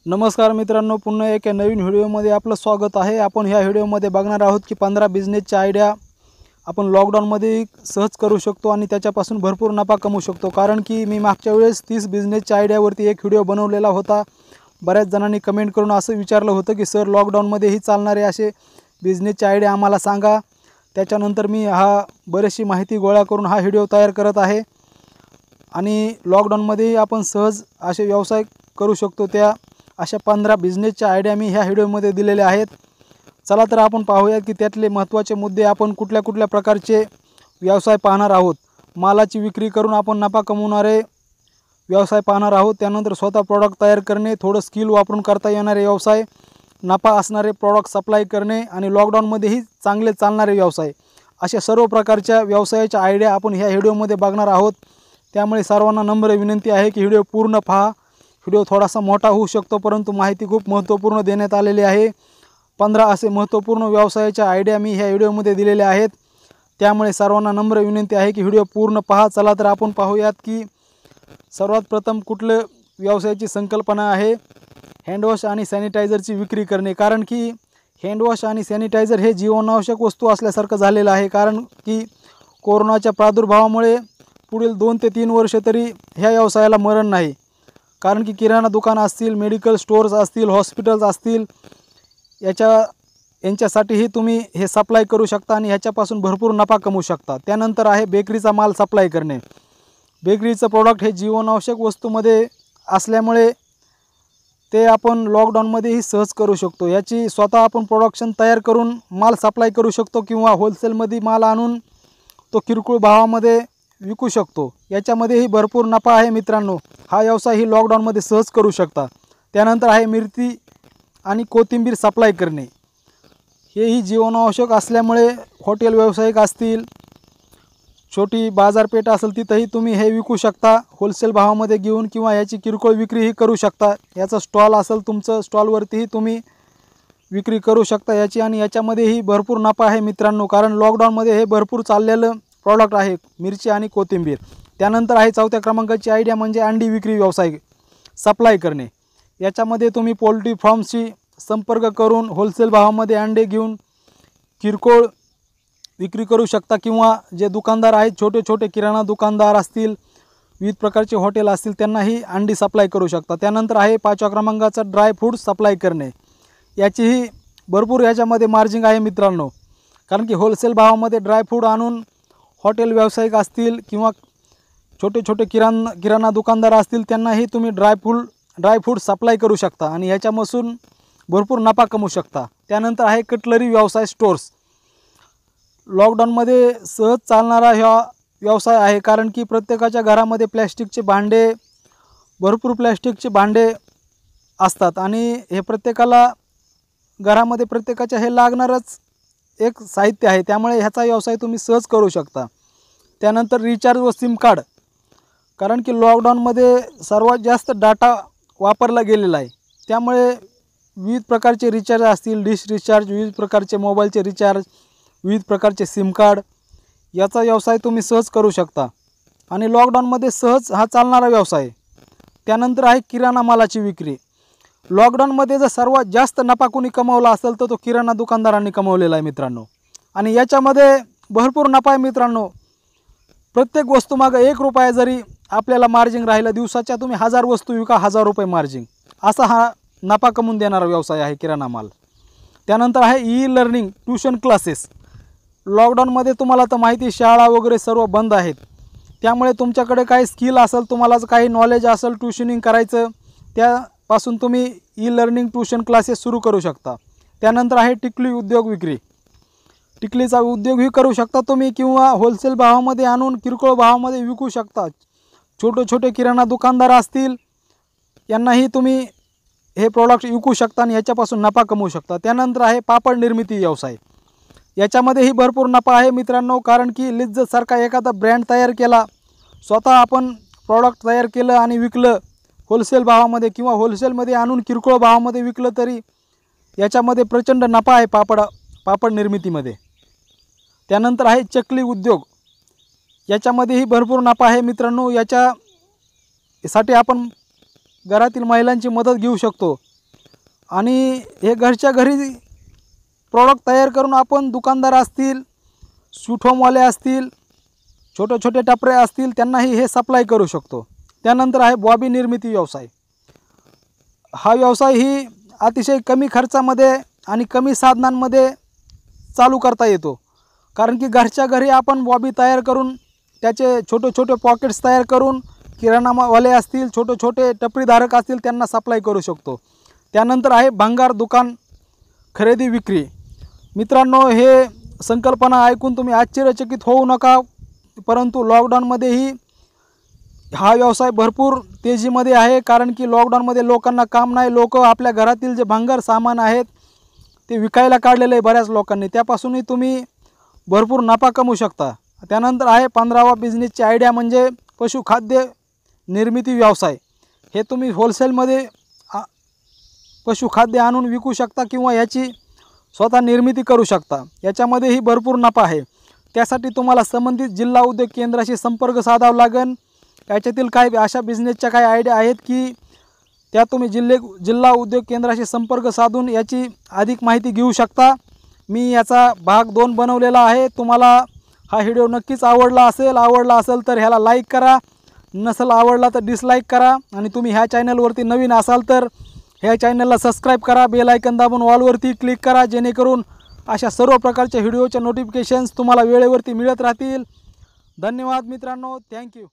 नमस्कार मित्रांनो, पुन्हा एक नवीन व्हिडिओमध्ये आपलं स्वागत आहे। आपण ह्या व्हिडिओमध्ये बघणार आहोत की 15 बिझनेसच्या आयडिया आपण लॉकडाऊनमध्ये सहज करू शकतो आणि त्याच्यापासून भरपूर नफा कमवू शकतो। कारण की मी मागच्या वेळेस 30 बिझनेसच्या आयडियावरती एक व्हिडिओ बनवलेला होता। बऱ्याच जणांनी कमेंट करून असं विचारलं होतं की सर लॉकडाऊनमध्येही चालणारे असे बिझनेसचे आयडिया आम्हाला सांगा। त्याच्यानंतर मी बरीचशी माहिती गोळा करून हा व्हिडिओ तयार करत आहे आणि लॉकडाऊनमध्येही आपण सहज असे व्यवसाय करू शकतो। त्या अशा 15 बिझनेसच्या आयडिया मी ह्या व्हिडिओमध्ये दिलेल्या आहेत। चला तर आपण पाहूया की त्यातले महत्त्वाचे मुद्दे आपण कुठल्या प्रकारचे व्यवसाय पाहणार आहोत। मालाची विक्री करून आपण नफा कमवणारे व्यवसाय पाहणार आहोत। त्यानंतर स्वतः प्रॉडक्ट तयार करणे, थोडं स्किल वापरून करता येणारे व्यवसाय, नफा असणारे प्रॉडक्ट सप्लाय करणे आणि लॉकडाऊनमध्येही चांगले चालणारे व्यवसाय, अशा सर्व प्रकारच्या व्यवसायाच्या आयडिया आपण ह्या व्हिडिओमध्ये बघणार आहोत। त्यामुळे सर्वांना नम्र विनंती आहे की व्हिडिओ पूर्ण पहा। व्हिडिओ थोडासा मोठा होऊ शकतो, परंतु माहिती खूप महत्त्वपूर्ण देण्यात आलेली आहे। 15 असे महत्त्वपूर्ण व्यवसायाच्या आयडिया मी ह्या व्हिडिओमध्ये दिलेल्या आहेत। त्यामुळे सर्वांना नम्र विनंती आहे की व्हिडिओ पूर्ण पहा। चला तर आपण पाहूयात की सर्वात प्रथम कुठलं व्यवसायाची संकल्पना आहे, हँडवॉश आणि सॅनिटायझरची विक्री करणे। कारण की हँडवॉश आणि सॅनिटायझर हे जीवनावश्यक वस्तू असल्यासारखं झालेलं आहे। कारण की कोरोनाच्या प्रादुर्भावामुळे पुढील 2 ते 3 वर्ष तरी ह्या व्यवसायाला मरण नाही। कारण की किराणा दुकान असतील, मेडिकल स्टोर्स असतील, हॉस्पिटल्स असतील, यांच्यासाठीही तुम्ही हे सप्लाय करू शकता आणि ह्याच्यापासून भरपूर नफा कमवू शकता। त्यानंतर आहे बेकरीचा माल सप्लाय करणे। बेकरीचं प्रॉडक्ट हे जीवनावश्यक वस्तूमध्ये असल्यामुळे ते आपण लॉकडाऊनमध्येही सहज करू शकतो। याची स्वतः आपण प्रोडक्शन तयार करून माल सप्लाय करू शकतो किंवा होलसेलमध्ये माल आणून तो किरकोळ भावामध्ये विकू शकतो। याच्यामध्येही भरपूर नफा आहे मित्रांनो। हा व्यवसाय ही लॉकडाऊनमध्ये सहज करू शकता। त्यानंतर आहे मिरची आणि कोथिंबीर सप्लाय करणे। हेही जीवनावश्यक असल्यामुळे हॉटेल व्यावसायिक असतील, छोटी बाजारपेठ असेल, तिथंही तुम्ही हे विकू शकता होलसेल भावामध्ये घेऊन, किंवा याची किरकोळ विक्रीही करू शकता। याचा स्टॉल असेल तुमचं, स्टॉलवरतीही तुम्ही विक्री करू शकता याची, आणि याच्यामध्येही भरपूर नफा आहे मित्रांनो। कारण लॉकडाऊनमध्ये हे भरपूर चाललेलं प्रॉडक्ट आहे, मिरची आणि कोथिंबीर। त्यानंतर आहे 4थ्या क्रमांकाची आयडिया म्हणजे अंडी विक्री व्यवसाय सप्लाय करणे। याच्यामध्ये तुम्ही पोल्ट्री फार्मशी संपर्क करून होलसेल भावामध्ये अंडे घेऊन किरकोळ विक्री करू शकता, किंवा जे दुकानदार आहेत, छोटे किराणा दुकानदार असतील, विविध प्रकारचे हॉटेल असतील, त्यांनाही अंडी सप्लाय करू शकता। त्यानंतर आहे 5व्या क्रमांकाचा ड्राय फ्रूट सप्लाय करणे। याचीही भरपूर याच्यामध्ये मार्जिन आहे मित्रांनो। कारण की होलसेल भावामध्ये ड्राय फ्रूट आणून हॉटेल व्यावसायिक असतील किंवा छोटे किराणा दुकानदार असतील, त्यांनाही तुम्ही ड्राय फ्रूट सप्लाय करू शकता आणि याच्यापासून भरपूर नफा कमवू शकता। त्यानंतर आहे कटलरी व्यवसाय स्टोर्स। लॉकडाऊनमध्ये सहज चालणारा हा व्यवसाय आहे। कारण की प्रत्येकाच्या घरामध्ये भरपूर प्लॅस्टिकचे भांडे असतात आणि हे प्रत्येकाच्या हे लागणारच एक साहित्य आहे। त्यामुळे ह्याचा व्यवसाय तुम्ही सहज करू शकता। त्यानंतर रिचार्ज व सिम कार्ड। कारण की लॉकडाऊनमध्ये सर्वात जास्त डाटा वापरला गेलेला आहे। त्यामुळे विविध प्रकारचे रिचार्ज असतील, डिश रिचार्ज, विविध प्रकारचे मोबाईलचे रिचार्ज, विविध प्रकारचे सिम कार्ड, याचा व्यवसाय तुम्ही सहज करू शकता आणि लॉकडाऊनमध्ये सहज हा चालणारा व्यवसाय। त्यानंतर आहे किराणा मालाची विक्री। लॉकडाऊनमध्ये जर सर्वात जास्त नफा कोणी कमवला असेल तर तो किराणा दुकानदारांनी कमवलेला आहे मित्रांनो। आणि याच्यामध्ये भरपूर नफा आहे मित्रांनो। प्रत्येक वस्तूमागं 1 रुपया जरी आपल्याला मार्जिन राहिलं, दिवसाच्या तुम्ही 1000 वस्तू विका, 1000 रुपये मार्जिन, असा हा नफा कमवून देणारा व्यवसाय आहे किराणा माल। त्यानंतर आहे ई लर्निंग ट्यूशन क्लासेस। लॉकडाऊनमध्ये तुम्हाला तर माहिती, शाळा वगैरे सर्व बंद आहेत। त्यामुळे तुमच्याकडे काही स्किल असेल, तुम्हाला काही नॉलेज असेल ट्यूशनिंग करायचं, त्यापासून तुम्ही ई लर्निंग ट्यूशन क्लासेस सुरू करू शकता। त्यानंतर आहे टिकली उद्योग विक्री। टिकलीचा उद्योगही करू शकता तुम्ही, किंवा होलसेल भावामध्ये आणून किरकोळ भावामध्ये विकू शकता। छोटे किराणा दुकानदार असतील, यांनाही तुम्ही हे प्रॉडक्ट विकू शकता आणि याच्यापासून नफा कमवू शकता। त्यानंतर आहे पापड निर्मिती व्यवसाय। याच्यामध्येही भरपूर नफा आहे मित्रांनो। कारण की लिज्जतसारखा एखादा ब्रँड तयार केला, स्वतः आपण प्रॉडक्ट तयार केलं आणि विकलं होलसेल भावामध्ये, किंवा होलसेलमध्ये आणून किरकोळ भावामध्ये विकलं, तरी याच्यामध्ये प्रचंड नफा आहे पापड निर्मितीमध्ये। त्यानंतर आहे चकली उद्योग। याच्यामध्येही भरपूर नफा आहे मित्रांनो। याच्यासाठी आपण घरातील महिलांची मदत घेऊ शकतो। आणि हे घरच्या घरी प्रॉडक्ट तयार करून आपण दुकानदार असतील, स्वीट होमवाले असतील, छोटे छोटे टपरे असतील त्यांनाही हे सप्लाय करू शकतो. त्यानंतर आहे बॉबी निर्मिती व्यवसाय. हा व्यवसाय ही अतिशय कमी खर्चामध्ये आणि कमी साधनांमध्ये चालू करता येतो. कारण की घरच्या घरी आपण बॉबी तयार करून त्याचे छोटे छोटे पॉकेट्स तयार करून किराणावाले असतील, छोटे छोटे टपरीधारक असतील त्यांना सप्लाय करू शकतो. त्यानंतर आहे भंगार दुकान खरेदी विक्री. मित्रांनो, हे संकल्पना ऐकून तुम्ही आश्चर्यचकित होऊ नका, परंतु लॉकडाऊनमध्येही हा व्यवसाय भरपूर तेजीमध्ये आहे. कारण की लॉकडाऊनमध्ये लोकांना काम नाही, लोक आपल्या घरातील जे भंगार सामान आहेत ते विकायला काढलेले आहे बऱ्याच लोकांनी, त्यापासूनही तुम्ही भरपूर नफा कमवू शकता. त्यानंतर आहे 15वा बिझनेसची आयडिया म्हणजे पशुखाद्य निर्मिती व्यवसाय. हे तुम्ही होलसेलमध्ये पशुखाद्य आणून विकू शकता किंवा याची स्वतः निर्मिती करू शकता. याच्यामध्येही भरपूर नफा आहे. त्यासाठी तुम्हाला संबंधित जिल्हा उद्योग केंद्राशी संपर्क साधावा लागेल. याच्यातील काही अशा बिझनेसच्या काही आयडिया आहेत की त्या तुम्ही जिल्हा उद्योग केंद्राशी संपर्क साधून याची अधिक माहिती घेऊ शकता. मी याचा भाग 2 बनवलेला आहे. तुम्हाला हा व्हिडिओ नक्कीच आवडला असेल तर ह्याला लाईक करा, नसेल आवडला तर डिसलाईक करा. आणि तुम्ही ह्या चॅनलवरती नवीन असाल तर ह्या चॅनलला सबस्क्राईब करा, बेल आयकन दाबून ऑलवरती क्लिक करा, जेणेकरून अशा सर्व प्रकारच्या व्हिडिओच्या नोटिफिकेशन्स तुम्हाला वेळेवरती मिळत राहतील. धन्यवाद मित्रांनो, थँक्यू.